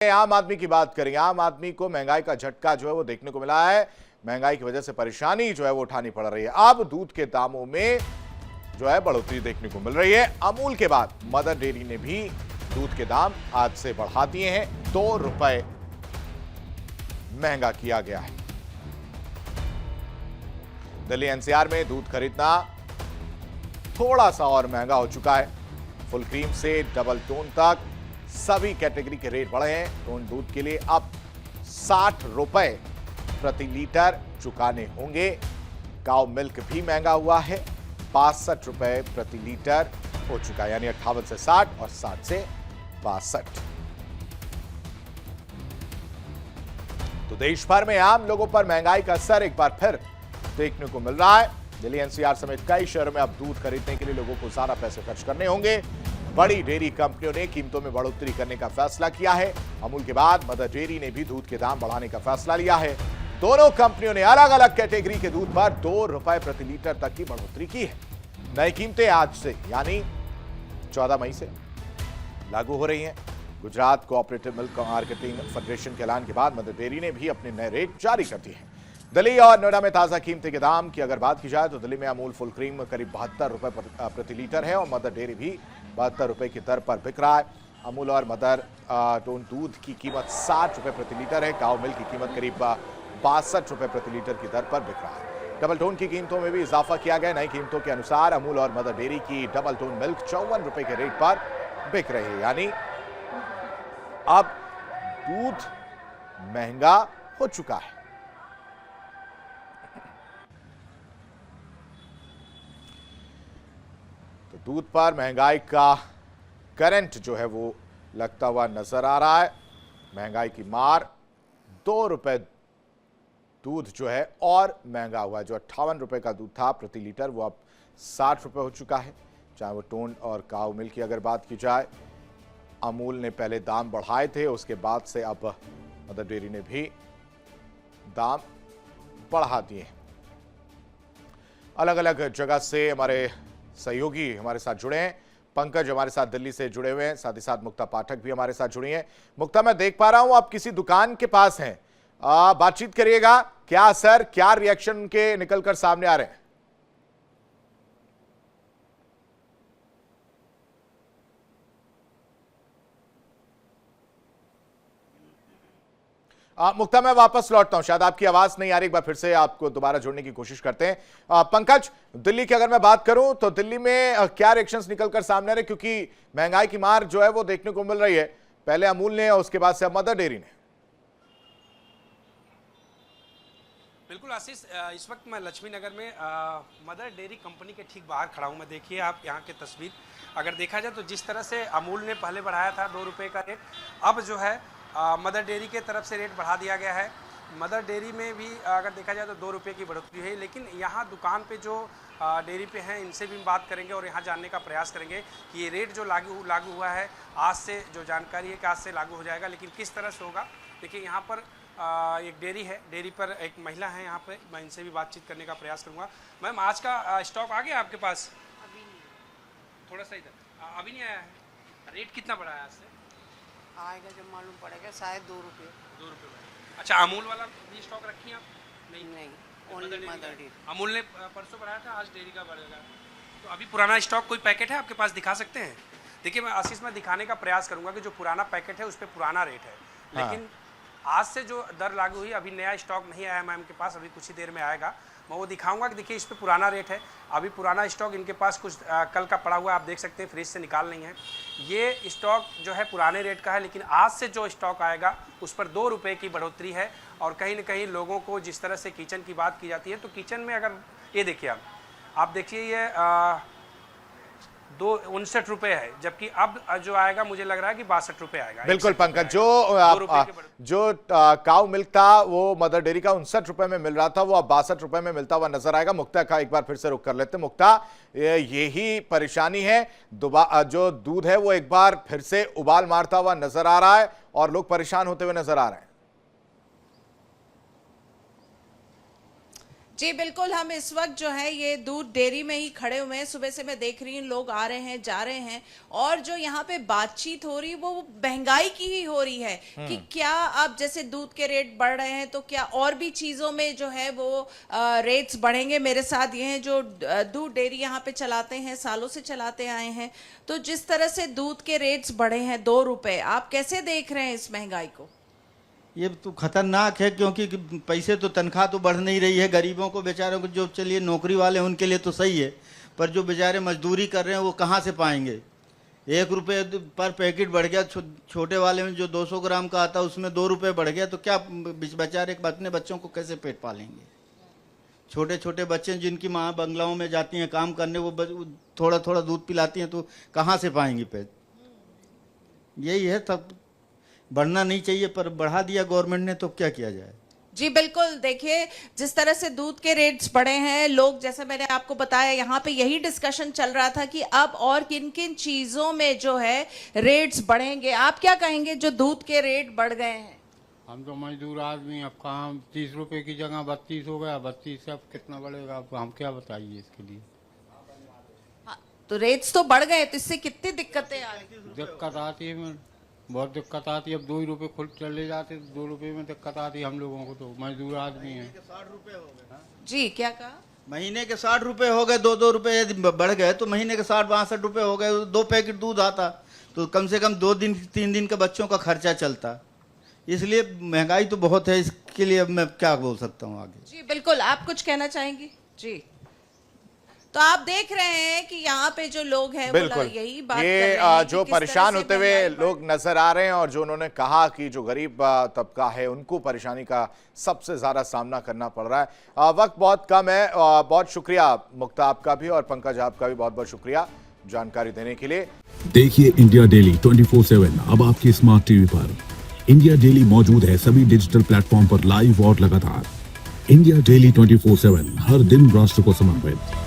आम आदमी की बात करेंगे। आम आदमी को महंगाई का झटका जो है वो देखने को मिला है। महंगाई की वजह से परेशानी जो है वो उठानी पड़ रही है। अब दूध के दामों में जो है बढ़ोतरी देखने को मिल रही है। अमूल के बाद मदर डेयरी ने भी दूध के दाम आज से बढ़ा दिए हैं। 2 रुपए महंगा किया गया है। दिल्ली एनसीआर में दूध खरीदना थोड़ा सा और महंगा हो चुका है। फुल क्रीम से डबल टोन तक सभी कैटेगरी के रेट बढ़े हैं। टोन दूध के लिए अब 60 रुपए प्रति लीटर चुकाने होंगे। काउ मिल्क भी महंगा हुआ है, 62 रुपए प्रति लीटर हो चुका है, यानी 58 से 60 और 60 से 62। तो देश भर में आम लोगों पर महंगाई का असर एक बार फिर देखने को मिल रहा है। दिल्ली एनसीआर समेत कई शहरों में अब दूध खरीदने के लिए लोगों को ज्यादा पैसे खर्च करने होंगे। बड़ी डेयरी कंपनियों ने कीमतों में बढ़ोतरी करने का फैसला किया है। अमूल के बाद मदर डेयरी ने भी दूध के दाम बढ़ाने का फैसला लिया है। दोनों कंपनियों ने अलग अलग कैटेगरी के दूध पर 2 रुपए प्रति लीटर तक की बढ़ोतरी की है। नई कीमतें आज से यानी 14 मई से लागू हो रही हैं। Gujarat cooperative milk marketing federation के ऐलान के बाद मदर डेयरी ने भी अपने नए रेट जारी कर दिए हैं। दिल्ली और नोएडा में ताजा कीमतें के दाम की अगर बात की जाए तो दिल्ली में अमूल फुल क्रीम करीब 72 रुपए प्रति लीटर है और मदर डेयरी भी 72 रुपए की दर पर बिक रहा है। अमूल और मदर टोन दूध की कीमत 60 रुपए प्रति लीटर है। काउ मिल्क की कीमत करीब 62 रुपए प्रति लीटर की दर पर बिक रहा है। डबल टोन की कीमतों में भी इजाफा किया गया। नई कीमतों के अनुसार अमूल और मदर डेयरी की डबल टोन मिल्क 54 रुपए के रेट पर बिक रही है, यानी अब दूध महंगा हो चुका है। तो दूध पर महंगाई का करंट जो है वो लगता हुआ नजर आ रहा है। महंगाई की मार 2 रुपए दूध जो है और महंगा हुआ है। जो 58 रुपए का दूध था प्रति लीटर वो अब 60 रुपए हो चुका है। चाहे वो टोन और काउ मिल्क की अगर बात की जाए, अमूल ने पहले दाम बढ़ाए थे, उसके बाद से अब मदर डेयरी ने भी दाम बढ़ा दिए। अलग अलग जगह से हमारे सहयोगी हमारे साथ जुड़े हैं। पंकज हमारे साथ दिल्ली से जुड़े हुए हैं, साथ ही साथ मुक्ता पाठक भी हमारे साथ जुड़ी हैं। मुक्ता, मैं देख पा रहा हूं आप किसी दुकान के पास हैं, बातचीत करिएगा। क्या असर, क्या रिएक्शन के निकलकर सामने आ रहे हैं? मुक्ता, मैं वापस लौटता हूं, शायद आपकी आवाज नहीं आ रही, एक बार फिर से आपको दोबारा जोड़ने की कोशिश करते हैं। पंकज, दिल्ली की अगर मैं बात करूं तो दिल्ली में क्या रिएक्शंस निकलकर सामने आ रहे, क्योंकि महंगाई की मार जो है वो देखने को मिल रही है, पहले अमूल ने और उसके बाद से अब मदर डेयरी ने। बिल्कुल आशीष, इस वक्त मैं लक्ष्मी नगर में मदर डेयरी कंपनी के ठीक बाहर खड़ा हूं। मैं देखिए आप यहाँ की तस्वीर अगर देखा जाए तो जिस तरह से अमूल ने पहले बढ़ाया था 2 रुपये का रेट, अब जो है मदर डेयरी के तरफ से रेट बढ़ा दिया गया है। मदर डेयरी में भी अगर देखा जाए तो 2 रुपये की बढ़ोतरी है, लेकिन यहाँ दुकान पे जो डेयरी पे हैं इनसे भी बात करेंगे और यहाँ जानने का प्रयास करेंगे कि ये रेट जो लागू हुआ है आज से, जो जानकारी है कि आज से लागू हो जाएगा, लेकिन किस तरह से होगा। देखिए यहाँ पर एक डेयरी है, डेयरी पर एक महिला है यहाँ पे, मैं इनसे भी बातचीत करने का प्रयास करूँगा। मैम, आज का स्टॉक आ गया आपके पास? अभी नहीं, थोड़ा सा इधर अभी नहीं आया है। रेट कितना बढ़ा है आज से? आएगा जब मालूम पड़ेगा, शायद 2 रुपये। 2 रुपये। अच्छा, अमूल वाला भी स्टॉक रखी आप? नहीं, ओनली मदर डेयरी। अमूल ने परसों बढ़ाया था, आज डेयरी का बढ़ेगा। तो अभी पुराना स्टॉक कोई पैकेट है आपके पास, दिखा सकते हैं? देखिए मैं आशीष में दिखाने का प्रयास करूंगा कि जो पुराना पैकेट है उस पर पुराना रेट है, लेकिन आज से जो दर लागू हुई, अभी नया स्टॉक नहीं आया मैम के पास, अभी कुछ ही देर में आएगा। मैं वो दिखाऊंगा कि देखिए इस पे पुराना रेट है। अभी पुराना स्टॉक इनके पास कुछ कल का पड़ा हुआ, आप देख सकते हैं, फ्रिज से निकाल नहीं है। ये स्टॉक जो है पुराने रेट का है, लेकिन आज से जो स्टॉक आएगा उस पर 2 रुपये की बढ़ोतरी है। और कहीं ना कहीं लोगों को जिस तरह से किचन की बात की जाती है, तो किचन में अगर ये देखिए आप देखिए ये 59 रुपये है, जबकि अब जो आएगा मुझे लग रहा है कि 62 रुपये आएगा। बिल्कुल पंकज, जो काउ मिल्क था वो मदर डेयरी का 59 रुपए में मिल रहा था, वो अब 62 रुपए में मिलता हुआ नजर आएगा। मुक्ता का एक बार फिर से रुक कर लेते हैं। मुक्ता, यही परेशानी है, जो दूध है वो एक बार फिर से उबाल मारता हुआ नजर आ रहा है और लोग परेशान होते हुए नजर आ रहे हैं। जी बिल्कुल, हम इस वक्त जो है ये दूध डेयरी में ही खड़े हुए हैं। सुबह से मैं देख रही हूँ लोग आ रहे हैं जा रहे हैं, और जो यहाँ पे बातचीत हो रही वो महंगाई की ही हो रही है कि क्या अब जैसे दूध के रेट बढ़ रहे हैं तो क्या और भी चीज़ों में जो है वो रेट्स बढ़ेंगे। मेरे साथ ये हैं जो दूध डेयरी यहाँ पे चलाते हैं, सालों से चलाते आए हैं। तो जिस तरह से दूध के रेट्स बढ़े हैं 2 रुपए, आप कैसे देख रहे हैं इस महंगाई को? ये तो खतरनाक है, क्योंकि पैसे तो तनख्वाह तो बढ़ नहीं रही है। गरीबों को बेचारों को, जो चलिए नौकरी वाले हैं उनके लिए तो सही है, पर जो बेचारे मजदूरी कर रहे हैं वो कहाँ से पाएंगे। 1 रुपये पर पैकेट बढ़ गया, छोटे वाले में जो 200 ग्राम का आता है उसमें 2 रुपये बढ़ गया, तो क्या बेचारे अपने बच्चों को कैसे पेट पालेंगे। छोटे छोटे बच्चे जिनकी माँ बंगलाओं में जाती हैं काम करने, वो थोड़ा थोड़ा दूध पिलाती हैं, तो कहाँ से पाएंगी पेट। यही है, तब बढ़ना नहीं चाहिए, पर बढ़ा दिया गवर्नमेंट ने, तो क्या किया जाए। जी बिल्कुल, देखिए जिस तरह से दूध के रेट्स बढ़े हैं, लोग, जैसे मैंने आपको बताया, यहाँ पे यही डिस्कशन चल रहा था कि अब और किन किन चीजों में जो है रेट्स बढ़ेंगे। आप क्या कहेंगे जो दूध के रेट बढ़ गए हैं? हम तो मजदूर आदमी, अब कहाँ 30 रुपए की जगह 32 हो गया। 32 से अब कितना बढ़ेगा, अब हम क्या बताइए इसके लिए। हाँ, तो रेट्स तो बढ़ गए, तो इससे कितनी दिक्कतें आ रही? दिक्कत आती है, बहुत दिक्कत आती है। अब 2 रुपए खुद चले जाते तो 2 रुपए में दिक्कत आती है हम लोगों को, तो मजदूर आदमी है। 60 रुपए हो गए। जी क्या कहा? महीने के 60 रुपए हो गए, 2-2 रुपए यदि बढ़ गए तो महीने के 60-62 रुपए हो गए। 2 पैकेट दूध आता तो कम से कम 2 दिन 3 दिन का बच्चों का खर्चा चलता। इसलिए महंगाई तो बहुत है, इसके लिए अब मैं क्या बोल सकता हूँ आगे। जी बिल्कुल, आप कुछ कहना चाहेंगी? जी, तो आप देख रहे हैं कि यहाँ पे जो लोग हैं बिल्कुल यही बात कर ये रहे हैं जो कि किस तरह परेशान से होते हुए महंगाई बढ़- लोग नजर आ रहे हैं, और जो उन्होंने कहा कि जो गरीब तबका है उनको परेशानी का सबसे ज्यादा सामना करना पड़ रहा है। वक्त बहुत कम है। बहुत शुक्रिया मुक्ता आपका भी, और पंकज आपका भी बहुत बहुत शुक्रिया जानकारी देने के लिए। देखिए इंडिया डेली 24/7 अब आपके स्मार्ट टीवी पर। इंडिया डेली मौजूद है सभी डिजिटल प्लेटफॉर्म पर लाइव और लगातार। इंडिया डेली 24/7 हर दिन राष्ट्र को समर्पित।